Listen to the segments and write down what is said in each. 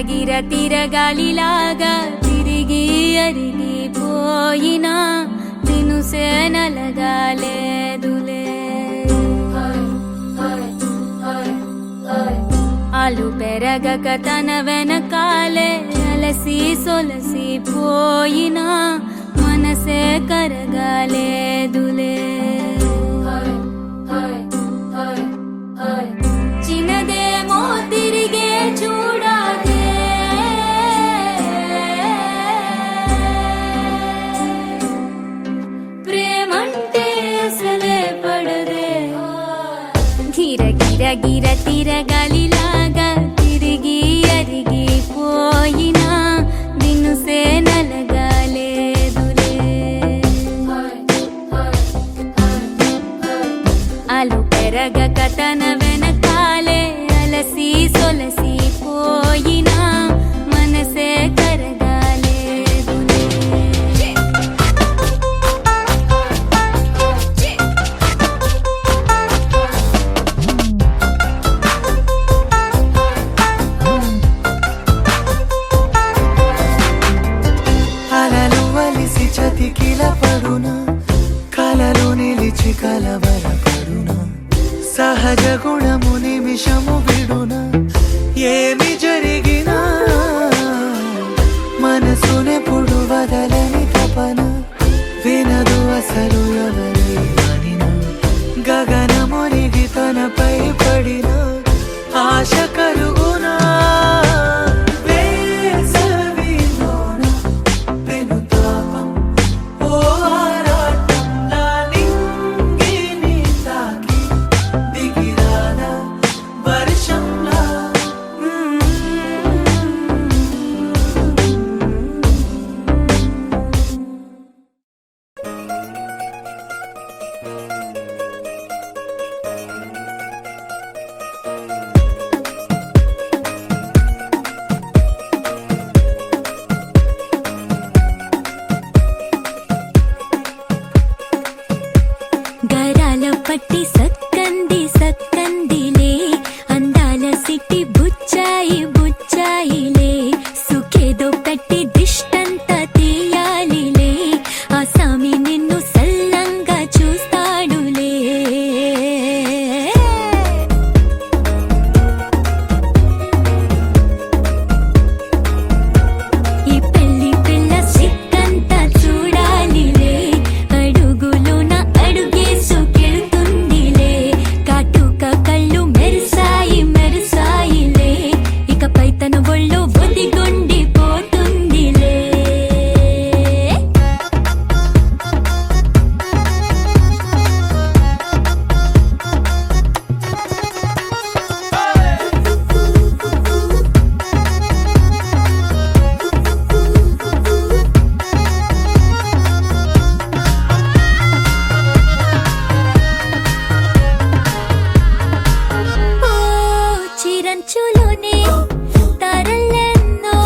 గిర తిరగాలిలాగా తిరిగి అరిగిపోయినా తినుసే నలగాలేదులే. ఆలు పెరగక తన వెనకాలే అలసి సొలసి పోయినా మనసే కరగాలేదులే. చిన్నదేమో తిరిగే చూడాలే, ప్రేమంటే అసలే పడదే. గిర గిర గిర తిరగాలిలాగా తిరిగి అరిగిపోయినా దినుసే నలగాలేదులే. ఆలు పెరగక తన వెనకాలే అలసి సొలసి పోయినా మనసే కరగాలేదులే. అలలు వలిసి చతికిల పడునా, కలలు నిలిచి కలవరపడునా, సహజ గుణము నిమిషము విడునా. ఏమి జరిగినా మనసునెప్పుడు వదలని తపన, వినదు అసలు ఎవరి అనినా. గగనమునిగి తనపై పడిన ఆశ కలుగునా. గరాల పట్టి సక్కంది సక్కందిలే, అందాల సిట్టి బుచ్చాయి బుచ్చాయిలే. సుఖేదో పెట్టి దిష్టంతా తీయాలిలే, ఆ సామి నిన్ను సల్లంగా చూస్తాడులే. ఈ పెళ్లి పిల్ల సిక్కంతా చూడాలిలే, అడుగులోన అడుగేసుకెళ్తుందిలే. కాటుక కళ్ళు మెరిసాయి మెరిసాయిలే, ఇకపై తన ఒళ్ళు ఒదిగొండిపోతుందిలే. ఓ చిరంచులోనే తారలెన్నో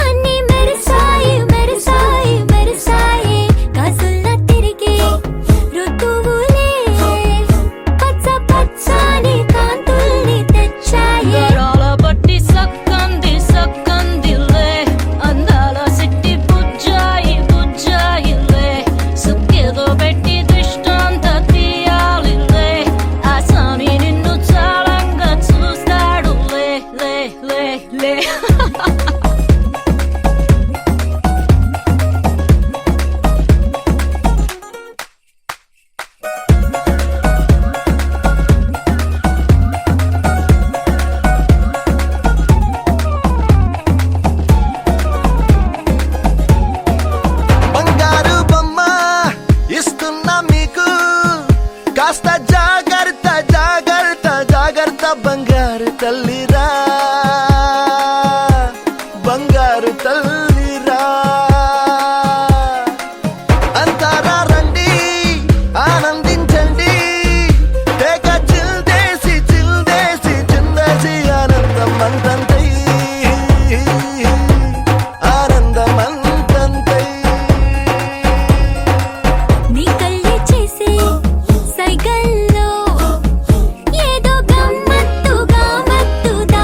అన్ని మెరిసాయి మెరిసాయి మెరిసాయి. కాసుల్లా తిరిగే ఋతువులే పచ్చ పచ్చని కాంతుల్ని తెచ్చాయి. గరాల పట్టి సక్కంది సక్కందిలే, అందాల సిట్టి బుజ్జాయి బుజ్జాయిలే. సుక్కేదో పెట్టి దిష్టంతా తీయాలిలే, ఆ సామి నిన్ను చాలంగా చూస్తాడులే. లే లే లే బంగారు బొమ్మ ఇస్తున్నా మీకు, కాస్త జాగ్రత్త జాగ్రత్త జాగ్రత్త. బంగారు తల్లిరా బంగారు తల్లిరా. అంతారా రండి ఆనందించండి, తేక చిల్దేసి చిల్దేసి చిందేసి ఆనందం అంతంతై ఆనందం అంతంతై. నీ కళ్ళే చేసే సైగల్లో ఏదో గమ్మత్తుగా మత్తుదా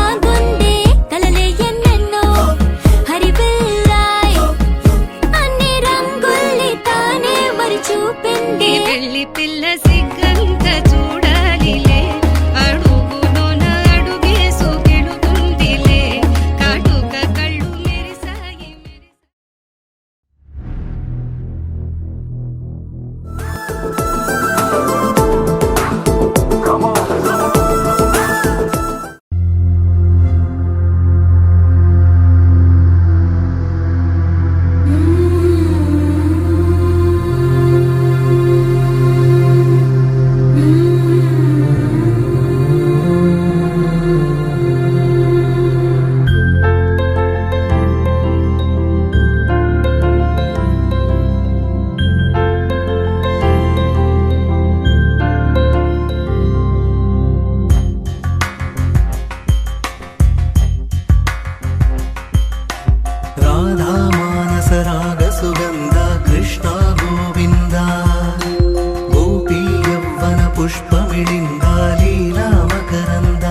మానసరాగ సుగంధ కృష్ణ గోవింద గోపీ యవ్వన పుష్పమిళింద లీలా మకరంద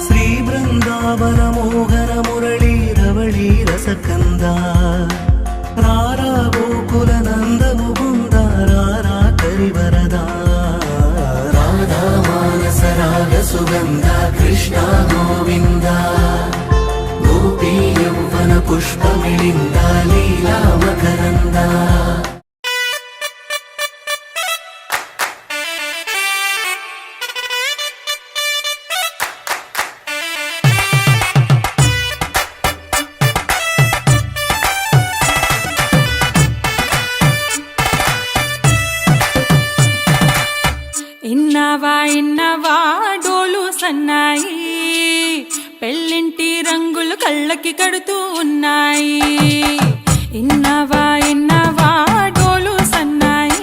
శ్రీ బృందావన మోహన మురళీ రవళీ రసకంద రారా గోకుల నంద ముకుంద రారా కరివరదా రాధా మానసరాగ సుగంధ కృష్ణ గోవింద గోపీ యవ్వన పుష్పమిళింద లీలా మకరంద ఇన్నవా డోలు సన్నాయి పెళ్ళింటి రంగులు కళ్ళకి కడుతూ ఉన్నాయి. ఇన్నవా డోలు సన్నాయి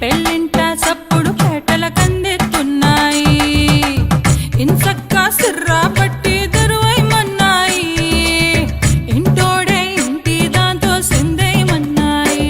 పెళ్ళింట చప్పుడు పేటల కందెత్తున్నాయి. ఇన్సక్క సిర్రా పట్టి దరువైమన్నాయి ఇంటోడే ఇంటి దాంతో సిందేయమన్నాయి.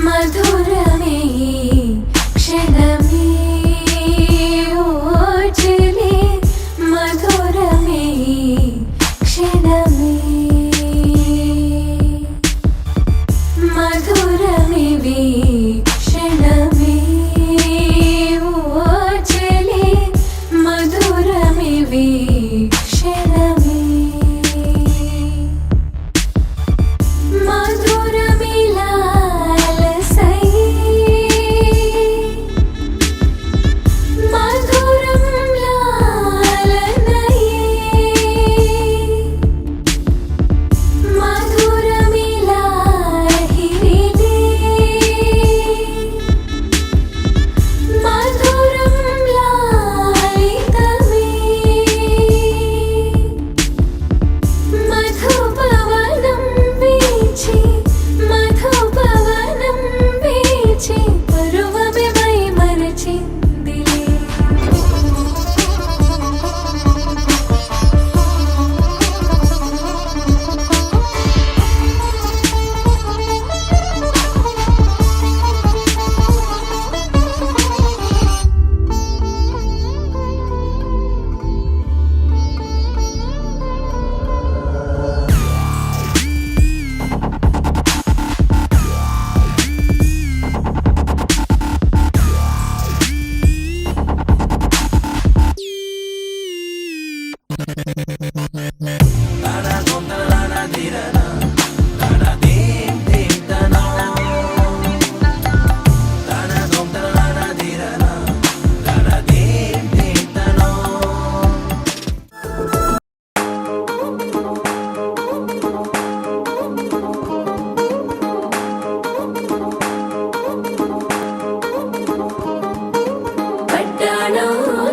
మధురమే క్షణమే ఓచలే మధురమే క్షణమే మధురమే క్షణమే ఓచలే మధురమే క్షణమే మధురమిలా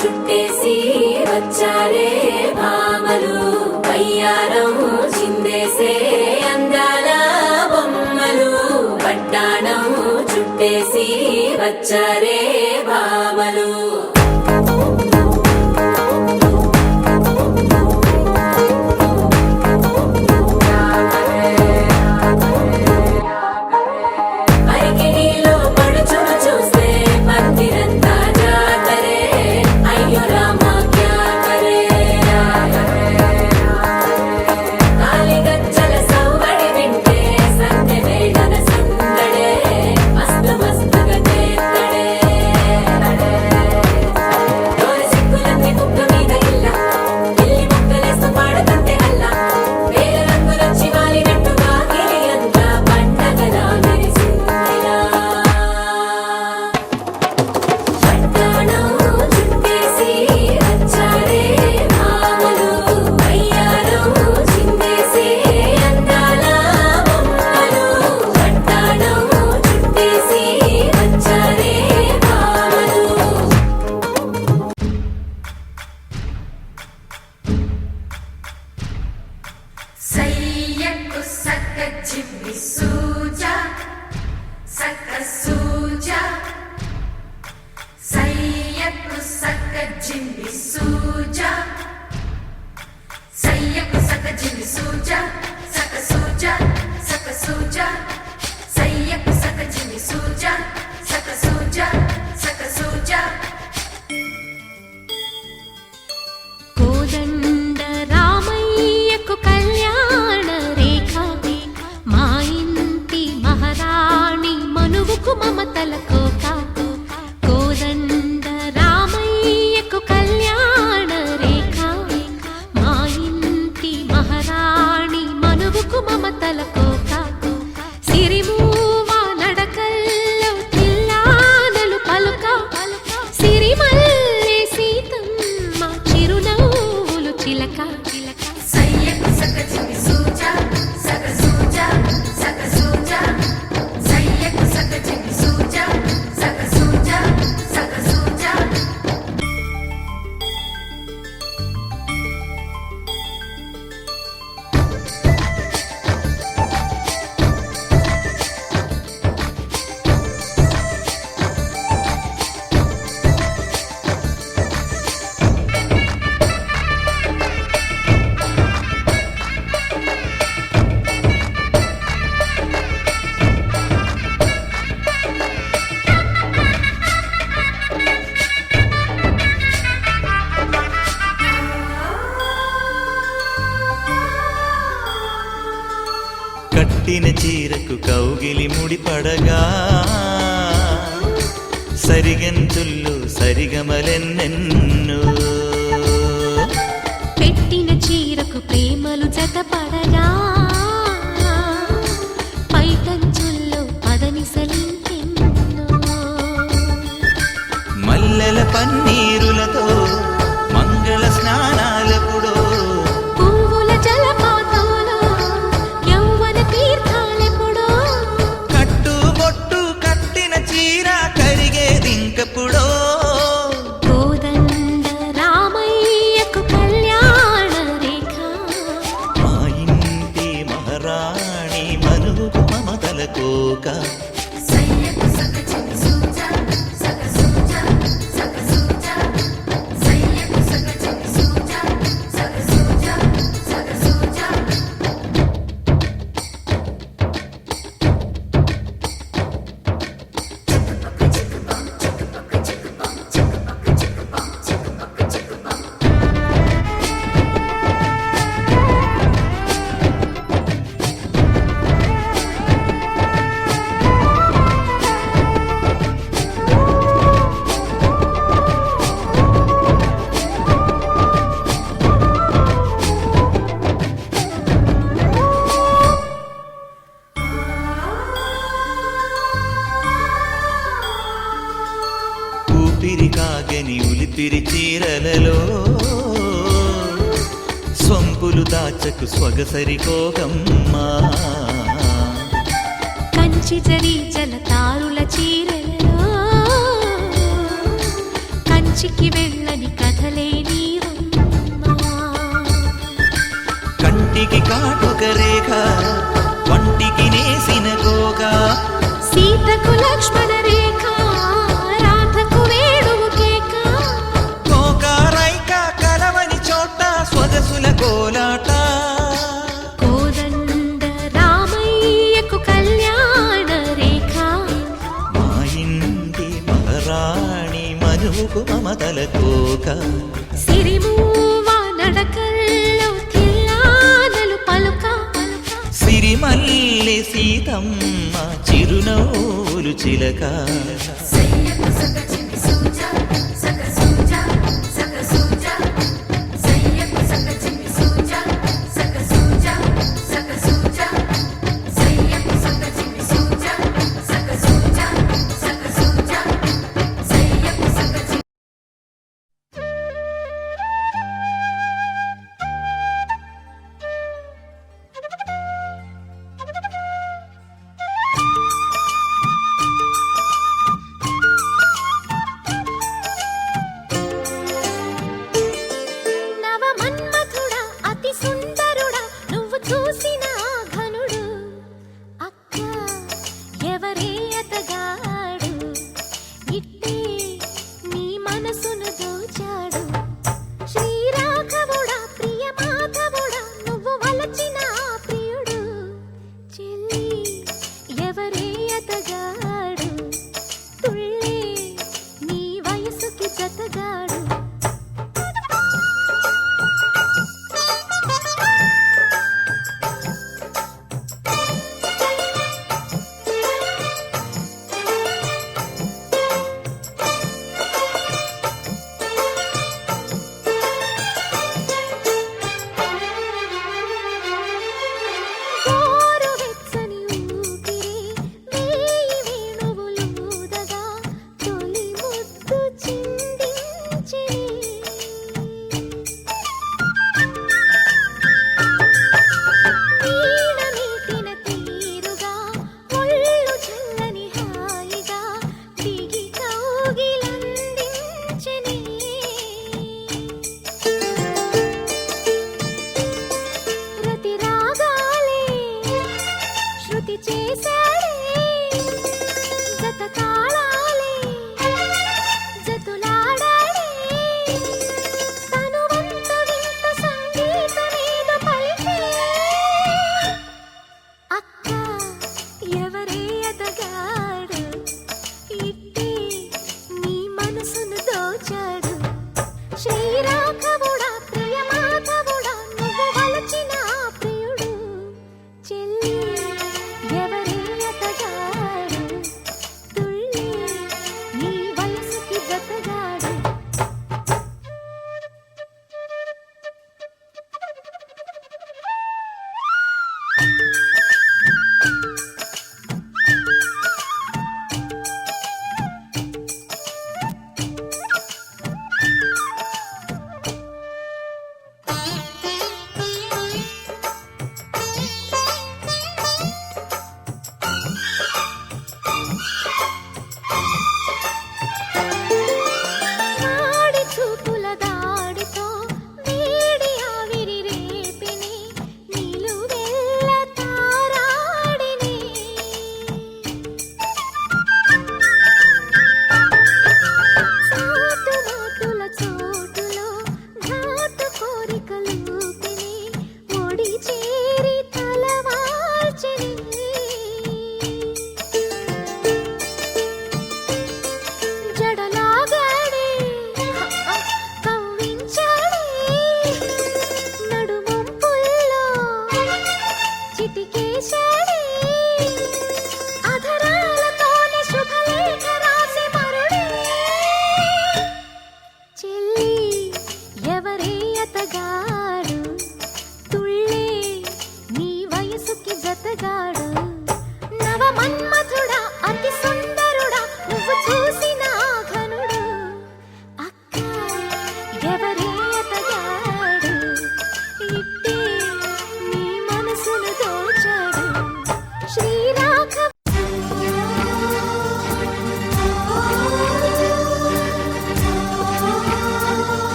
చుట్టేసి వచ్చారే భామలు వయ్యారం చిందేసే అందాల బొమ్మలు. పట్టాణం చుట్టేసి వచ్చారే భామలు. సూజా సయ్యకు సక జిమి సూజా సక సూజా సక సూజా సయ్యకు సక జిమి సూజా సక సూజా సక సూజా కోదండ రామయ్యకు కళ్యాణ రేఖ మా ఇంటి మహారాణి మనువుకు మమతల కోక కోదండ రామయ్యకు కళ్యాణ రేఖ మా ఇంటి మహారాణి మనువుకు మమతల కోక సిరిమూవ నడకల్లో తిల్లానలు పలుక సిరిమల్లె సీతమ్మ చిరునవ్వులు చిలక సయ్యకు సక జిమి సూజా సక సూజా సక సూజా సయ్యకు సక జిమి సూజా సక సూజా సక సూజా కట్టిన చీరకు కౌగిలి ముడిపడగా సరిగంతుల్లో సరిగమలెన్నెన్నో పెట్టిన చీరకు ప్రేమలు జతపడగా పైకంచుల్లో పదనిసలింకెన్నో మల్లెల పన్నీరులతో మంగళ స్నానాలపుడో పువ్వుల జలపాతంలో యౌవన తీర్థాలెప్పుడో కట్టుబొట్టు కట్టిన చీర కరిగేదింకపుడో కోదండ రామయ్యకు కళ్యాణ రేఖ మా ఇంటి మహారాణి మనువుకు మమతల కోక సయ్యకు సక జిమి సూజా సక సూజా సక సూజా సయ్యకు సక జిమి సూజా సక సూజా సక సూజా ఊపిరి కాగని ఉలిపిరి చీరలలో స్వంపులు దాచకు స్వగసరి కోగమ్మా కంచి జరి జలతారుల చీరలలో కంచికి వెళ్ళని కథలే నీవమ్మా కంటికి కాటుక రేఖ వంటికి నేసిన కోగా సీతకు లక్ష్మణ రేఖ రాధకు వేణువు కేక కోకారైక కలవని చోట స్వగసుల కోలాట కోదండ రామయ్యకు కళ్యాణ రేఖ మా ఇంటి మహారాణి మనువుకు మమతల కోక సిరిమూవ నడకల్లో తిల్లానలు పలుక సిరిమల్లె సీతమ్మ చిరునవ్వులు చిలక సయ్యకు సక జిమి సూజా సక సూజా సక సూజా సయ్యకు సక జిమి సూజా సక సూజా సక సూజా సయ్యకు సక జిమి సూజా సక సూజా సక సూజా సయ్యకు సక జిమి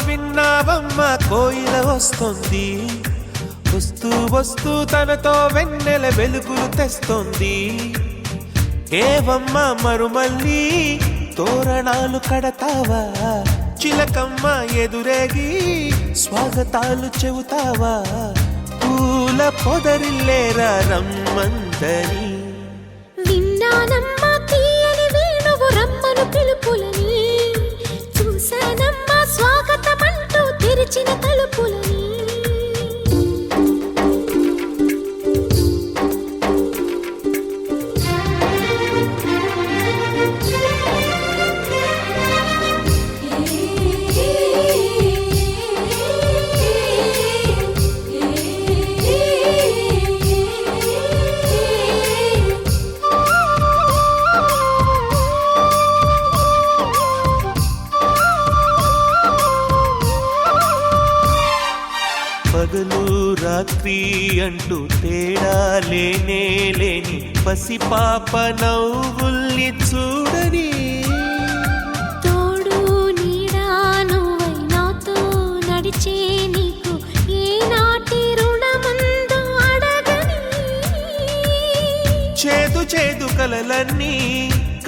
విన్నావమ్మ కోయిల వస్తుంది, వస్తూ వస్తూ తనతో వెన్నెల వెలుగులు తెస్తుంది. ఏవమ్మ మరుమల్లి తోరణాలు కడతావా, చిలకమ్మ ఎదురేగి స్వాగతాలు చెబుతావా, పూల పొదరిల్లేరా రమ్మందని. విన్నానమ్మా తీయని వేణువు రమ్మను పిలుపులని, చూశానమ్మా స్వాగతమంటూ తెరిచిన తలుపులని. పగలు రాత్రి అంటూ తేడా లేనే లేని పసిపాప నవ్వుల్ని చూడని. తోడు నీడా నువ్వై నాతో నడిచే నీకు ఏనాటి రుణముందో అడగని. చేదు చేదు కలలన్నీ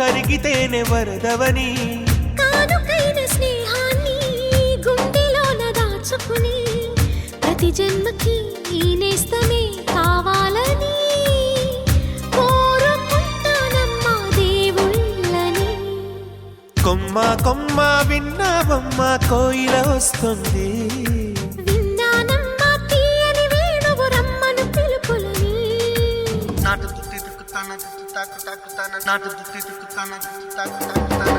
కరిగితేనే వరదవని. కానుకైన స్నేహాన్ని గుండెలోన దాచుకుని, ప్రతి జన్మకి ఈ నేస్తమే కావాలని కోరుకుంటానమ్మా దేవుళ్ళని. కొమ్మ కొమ్మ విన్నావమ్మ కోయిల వస్తుంది, విన్నానమ్మా తీయని వేణువు రమ్మను పిలుపులని. నాటు దుత్తి దుక్కుతాన దుత్తి తాకు తాకుతాన నాటు దుత్తి దుక్కుతాన దుత్తి తాకు తాకుతాన.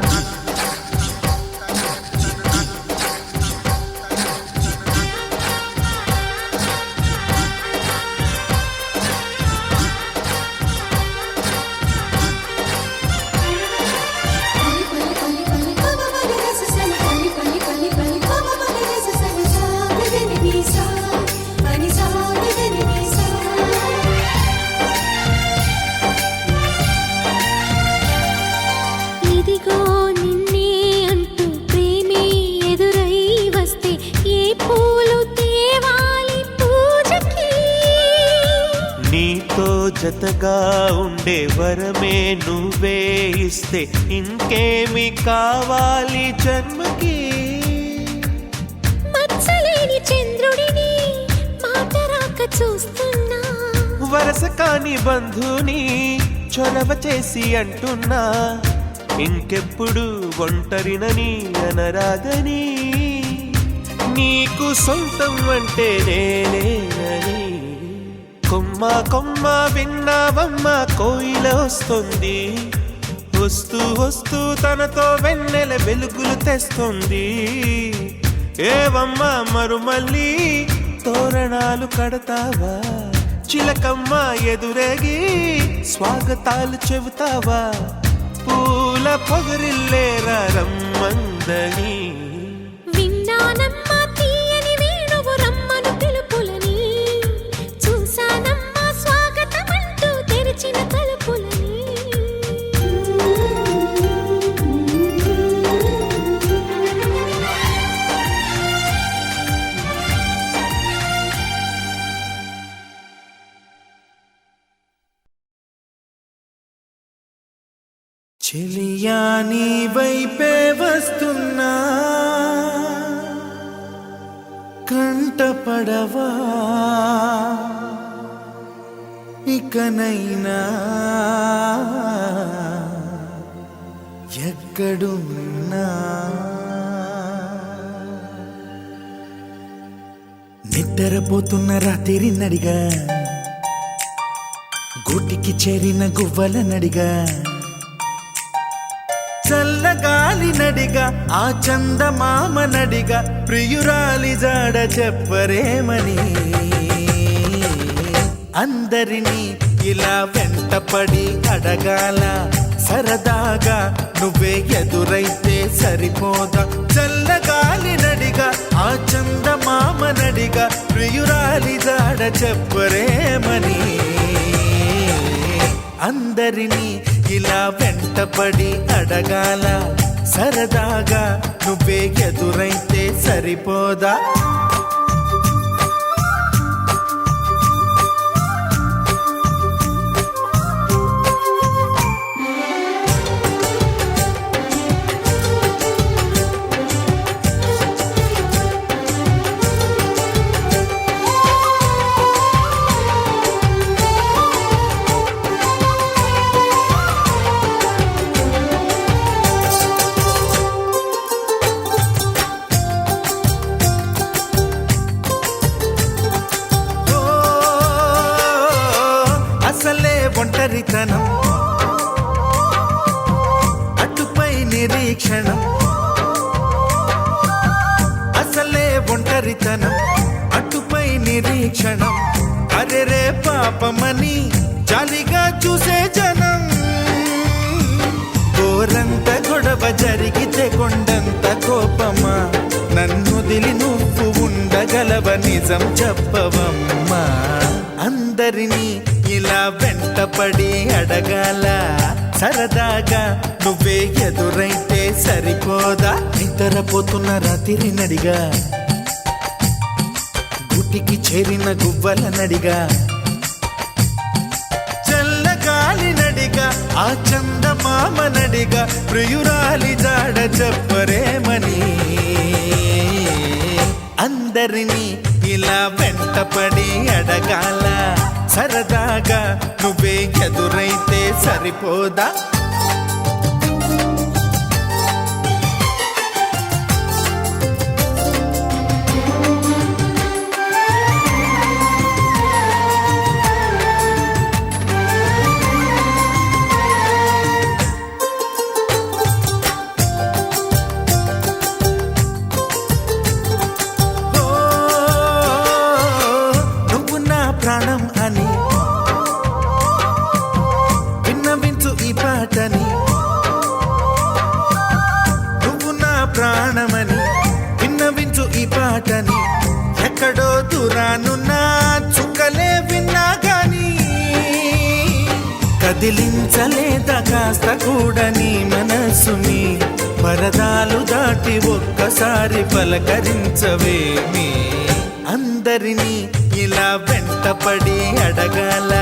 ఇదిగో నిన్నే అంటూ ప్రేమే ఎదురై వస్తే ఏ పూలు తేవాలి పూజకి. నీతో జతగా ఉండే వరమే నువ్వే ఇస్తే ఇంకేమి కావాలి జన్మకి. మచ్చలేని చంద్రుడిని మాట రాక చూస్తున్నా, వరస కాని బంధుని చొరవ చేసి అంటున్నా. ఇంకెప్పుడు ఒంటరినని అనరాదని, నీకు సొంతం అంటే నేనేనని. కొమ్మ కొమ్మ విన్నావమ్మ కోయిల వస్తుంది, వస్తూ వస్తూ తనతో వెన్నెల వెలుగులు తెస్తుంది. ఏవమ్మ మరుమల్లి తోరణాలు కడతావా, చిలకమ్మ ఎదురేగి స్వాగతాలు చెబుతావా, పూల పొగరిల్లేరా రమ్మందని. విన్నానమ్మా తీయని వేణువు రమ్మను పిలుపులని, చూశానమ్మా స్వాగతమంటూ తెరిచిన తలుపులని. చెలియా నీ వైపే వస్తున్నా, కంటపడవా ఇకనైనా, ఎక్కడున్నా. నిద్రపోతున్న రాత్రి నడిగా, గూటికి చేరిన గువ్వల నడిగా, చల్లగాలి నడిగా ఆ చందమామ నడిగా, ప్రియురాలి జాడ చెప్పరేమని. అందరినీ ఇలా వెంటపడి అడగాల, సరదాగా నువ్వే ఎదురైతే సరిపోదా. చల్లగాలి నడిగా ఆ చందమామ నడిగా, ప్రియురాలి జాడ చెప్పరేమని. అందరినీ ఇలా వెంటపడి అడగాల సరదాగా నువ్వే ఎదురైతే సరిపోదా అసలే ఒంటరితనం అటుపై నిరీక్షణం అసలే ఒంటరితనం అటుపై నిరీక్షణం అరెరే పాపమని జాలిగా చూసే జనం గోరంత గొడవ జరిగితే కొండంత కోపమా నన్నుదిలి నువ్వు ఉండగలవ నిజం చెప్పవమ్మా అందరినీ ఇలా వెంటపడి అడగాల సరదాగా నువ్వే ఎదురైతే సరిపోదా నిద్రపోతున్న రాత్రి నడిగా గుటికి చేరిన గువ్వల నడిగా చల్లగాలి నడిగా ఆ చందమామ నడిగా ప్రియురాలి జాడ చెప్పరేమని అందరినీ ఇలా వెంటపడి అడగాల సరదాగా నువ్వే ఎదురైతే సరిపోదా ప్రాణం అని విన్నవించు ఈ పాటని నువ్వు నా ప్రాణమని విన్నవించు ఈ పాటని ఎక్కడో దూరానున్నా చుక్కలే విన్నా గాని కదిలించలేదా కాస్త కూడా నీ మనసుని పరదాలు దాటి ఒక్కసారి పలకరించవేమి అందరినీ ఇలా వెంటపడి అడగాల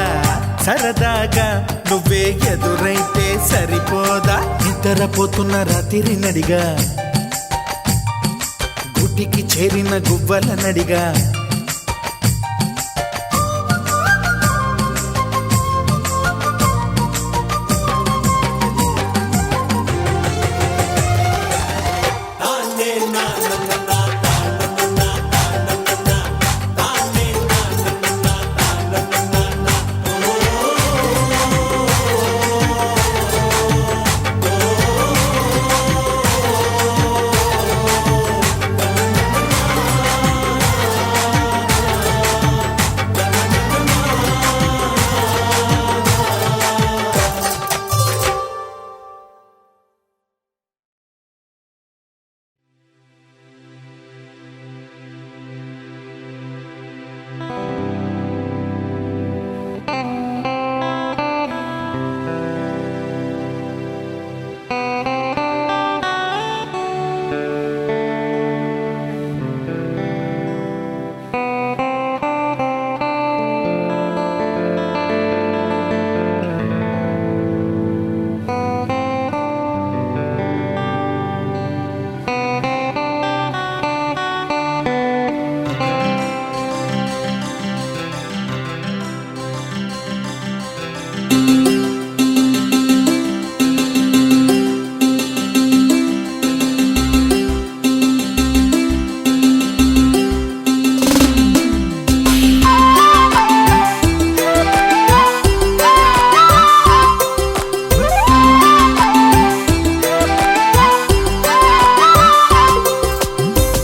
సరదాగా నువ్వే ఎదురైతే సరిపోదా నిద్రపోతున్న రాత్రి నడిగా గుటికి చేరిన గువ్వల నడిగా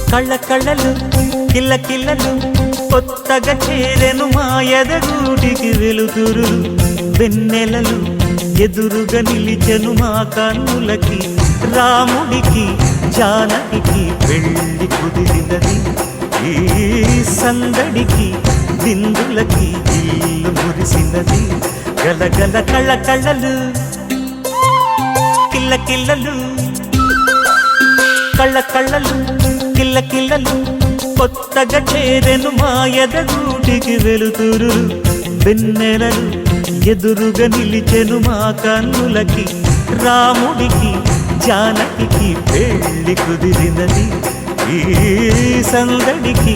కళ్ళ కళ్ళలు కిల్ల కిల్లలు కొత్తగా చేరెను మా ఎదగూటికి వెలుతురు వెన్నెలలు ఎదురుగా నిలిచెను మా కన్నులకి రాముడికి జానకి పెళ్లి కుదిరినది ఈ సందడికి విందులకి ఇల్లు మురిసినది గలగల కళ్ళ కళ్ళలు కిల్ల కిల్లలు కళ్ళ కళ్ళలు కిల్ల కిల్లలు కొత్తగా చేరెను మా ఎదగూటికి వెలుతురు వెన్నెలలు ఎదురుగా నిలిచెను మా కన్నులకి రాముడికి జానకి పెళ్లి కుదిరినది ఈ సందడికి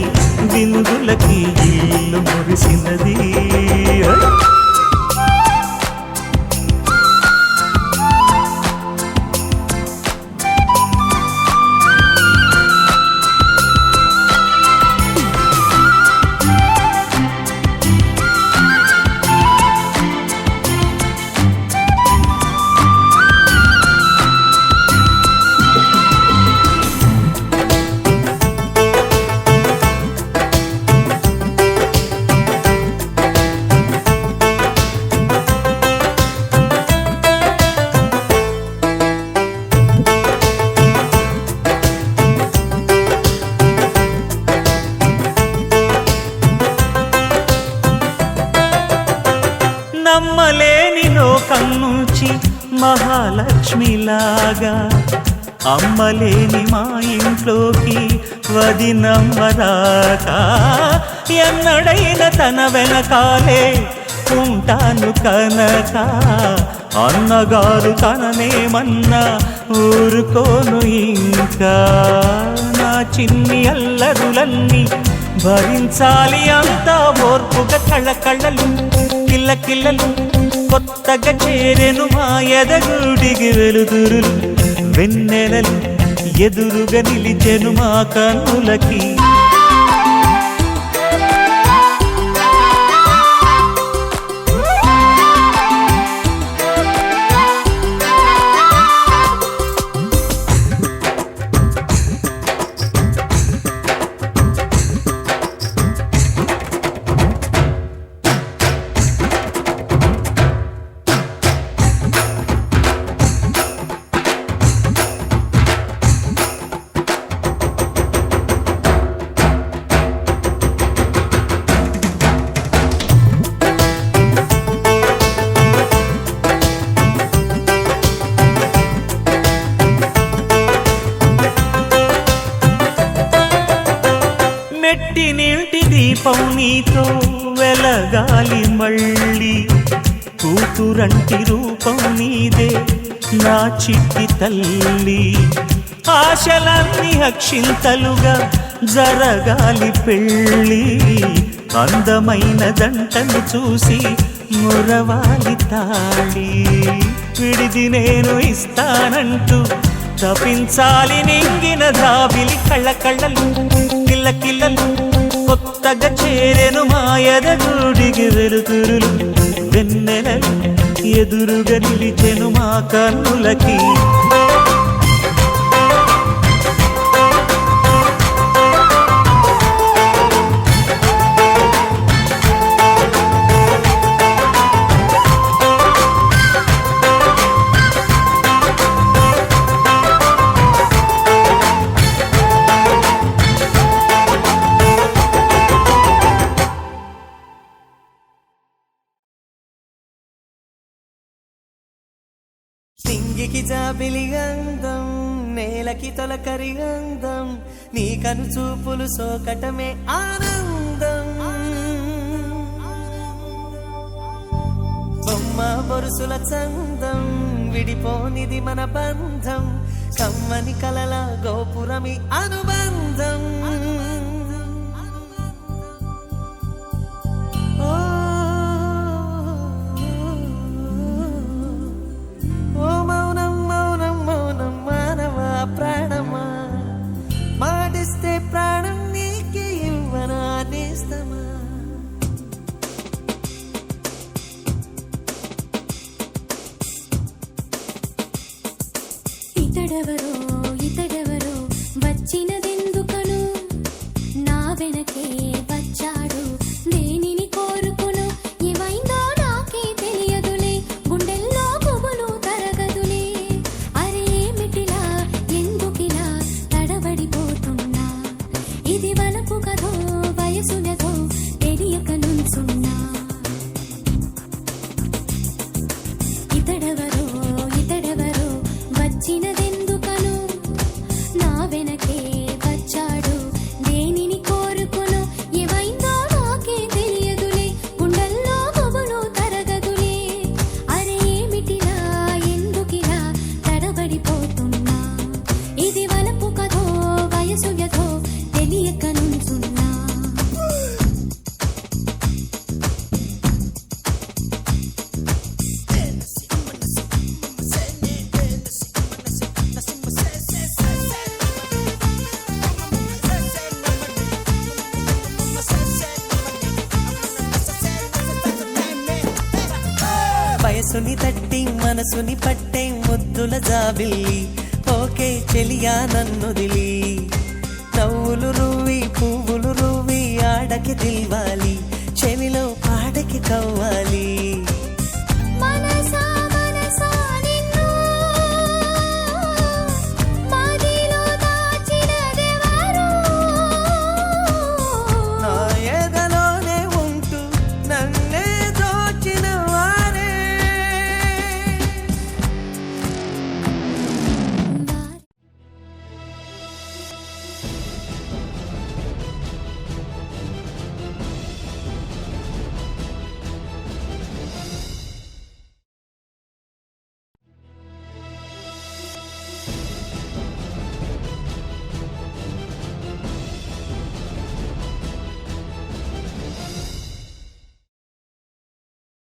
విందులకి ఇల్లు మురిసినది నమ్మలేని లోకం నుంచి మహాలక్ష్మిలాగా అమ్మలేని మా ఇంట్లోకి వదినమ్మరాక ఎన్నడైన తన వెనకాలే ఉంటాను కనక అన్నగారు తననేమన్నా ఊరుకోను ఇంకా నా చిన్ని అల్లరులన్నీ భరించాలి అంతా ఓర్పుగా కళ్ళకళ్ళలు కిల్ల కిల్లలు కొత్తగా చేరెను మా ఎదగూడికి వెలుతురులు వెన్నెలలు ఎదురుగా నిలిచెను మా కన్నులకి మెట్టి నీటి దీపం నీతో వెలగాలి మళ్ళీ కూతురంటి రూపం నీదే నా చిట్టి తల్లి ఆశలన్నీ అక్షింతలుగా జరగాలి పెళ్ళి అందమైన దంటను చూసి మురవాలి తాళి విడిది నేను ఇస్తానంటూ తపించాలి నింగిన దాబిలి కళ్ళ కళ్ళలు కిల్ల కిల్లలు కొత్తగా చేరెను మా ఎదగూడికి వెలుతురులు వెన్నెలలు ఎదురుగా నిలిచెను మా కన్నులకి సింగికి జాబిలి గంధం నేలకి తొలకరి గంధం నీ కను చూపులు సోకటమే ఆనందం బొమ్మ బొరుసుల చందం విడిపోనిది మన బంధం కమ్మని కలల గోపురమి అనుబంధం ఇతడెవరో వచ్చినదెందుకను నా వెనకే వచ్చాడు దేనిని కోరుకును ఏమైందో నాకే తెలియదులే గుండెల్లో గుబులు తరగదులే అరే ఏమిటిలా ఎందుకిలా తడబడిపోతున్నా ఇది వలపు కథో వయసునదో తెలియక నుంచున్నా ఇతడెవరో వయసుని తట్టి మనసుని పట్టే ముద్దుల జాబిల్లి ఓకే చెలియా నన్నుదిలి నవ్వులు రువ్వి పువ్వులు రువ్వి ఆడకి దిల్వాలి చెవిలో పాడకి కవ్వాలి